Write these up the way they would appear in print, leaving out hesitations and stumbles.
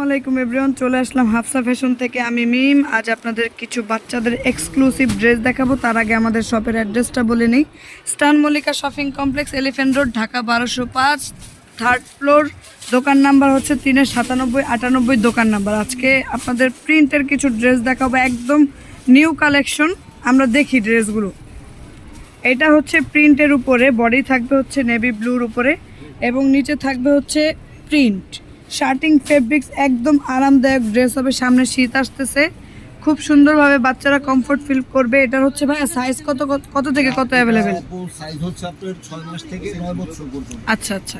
আলাইকুম এভরিওয়ান, চলে আসলাম হাফসা ফ্যাশন থেকে। আমি মিম। আজ আপনাদের কিছু বাচ্চাদের এক্সক্লুসিভ ড্রেস দেখাবো। তার আগে আমাদের শপের অ্যাড্রেসটা বলে নিই। Eastern Mallika shopping complex, elephant road, Dhaka 1205, third floor. দোকান নাম্বার হচ্ছে 397-98 দোকান নাম্বার। আজকে আপনাদের প্রিন্টের কিছু ড্রেস দেখাবো, একদম নিউ কালেকশন। আমরা দেখি ড্রেসগুলো। এটা হচ্ছে প্রিন্টের উপরে, বডি থাকবে হচ্ছে নেভি ব্লুর উপরে এবং নিচে থাকবে হচ্ছে প্রিন্ট। শার্টিং ফেব্রিক্স, একদম আরামদায়ক ড্রেস হবে। সামনে শীত আসতেছে, খুব সুন্দরভাবে বাচ্চারা কমফোর্ট ফিল করবে। এটার হচ্ছে ভাই সাইজ কত থেকে কত অ্যাভেলেবেল? সাইজ হচ্ছে আপনার 6 মাস থেকে 9 বছর পর্যন্ত। আচ্ছা আচ্ছা।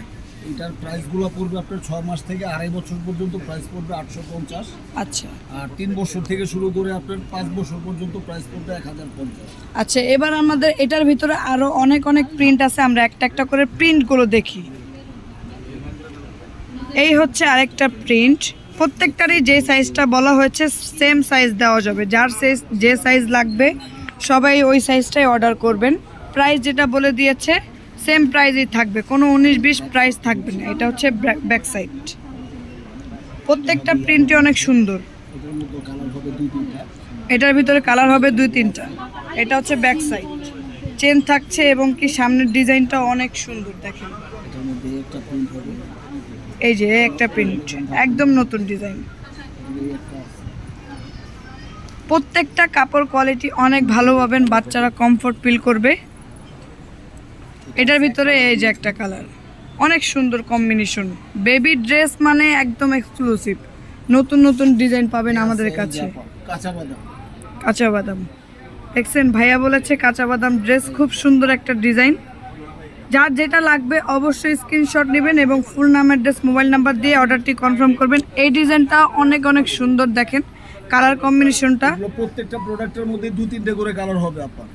এটার প্রাইসগুলো পড়বে আপনার 6 মাস থেকে 2.5 বছর পর্যন্ত প্রাইস পড়বে 850। আচ্ছা। আর 3 বছর থেকে শুরু করে আপনার 5 বছর পর্যন্ত প্রাইস পড়বে 1050। আচ্ছা, এবার আমাদের এটার ভিতরে আরো অনেক প্রিন্ট আছে। আমরা একটা একটা করে প্রিন্টগুলো দেখি। এই হচ্ছে আরেকটা প্রিন্ট। প্রত্যেকটারই যে সাইজটা বলা হয়েছে সেম সাইজ দেওয়া যাবে। যার যে সাইজ লাগবে সবাই ওই সাইজটাই অর্ডার করবেন। প্রাইস যেটা বলে দিয়েছে সেম প্রাইসই থাকবে, কোনো 19-20 প্রাইস থাকবে না। এটা হচ্ছে ব্যাক সাইড। প্রত্যেকটা প্রিন্টই অনেক সুন্দর। এটার মধ্যে কালার হবে 2-3টা। এটার ভিতরে কালার হবে 2-3টা। এটা হচ্ছে ব্যাক সাইড, চেন থাকছে এবং কি সামনের ডিজাইনটা অনেক সুন্দর। দেখেন এটার মধ্যে একটা প্রিন্ট হবে, এই যে একটা প্রিন্ট, একদম নতুন ডিজাইন। এই একটা প্রত্যেকটা কাপড় কোয়ালিটি অনেক ভালো পাবেন, বাচ্চারা কমফোর্ট ফিল করবে। এটার ভিতরে এই যে একটা কালার, অনেক সুন্দর কম্বিনেশন। বেবি ড্রেস মানে একদম এক্সক্লুসিভ। নতুন ডিজাইন পাবেন আমাদের কাছে। কাঁচা বাদাম। কাঁচা বাদাম দেখছেন, ভাইয়া বলেছে কাঁচা বাদাম ড্রেস, খুব সুন্দর একটা ডিজাইন। যার যেটা লাগবে অবশ্যই স্ক্রিনশট নেবেন এবং ফুল নাম, অ্যাড্রেস, মোবাইল নাম্বার দিয়ে অর্ডারটি কনফার্ম করবেন। এই ডিজাইনটা অনেক সুন্দর। দেখেন কালার কম্বিনেশনটা, প্রত্যেকটা প্রোডাক্টের মধ্যে 2-3টে করে কালার হবে আপনার।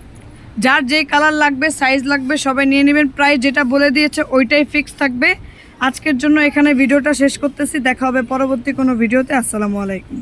যার যে কালার লাগবে, সাইজ লাগবে, সবাই নিয়ে নেবেন। প্রাইস যেটা বলে দিয়েছে ওইটাই ফিক্স থাকবে। আজকের জন্য এখানে ভিডিওটা শেষ করতেছি। দেখা হবে পরবর্তী কোনো ভিডিওতে। আসসালামু আলাইকুম।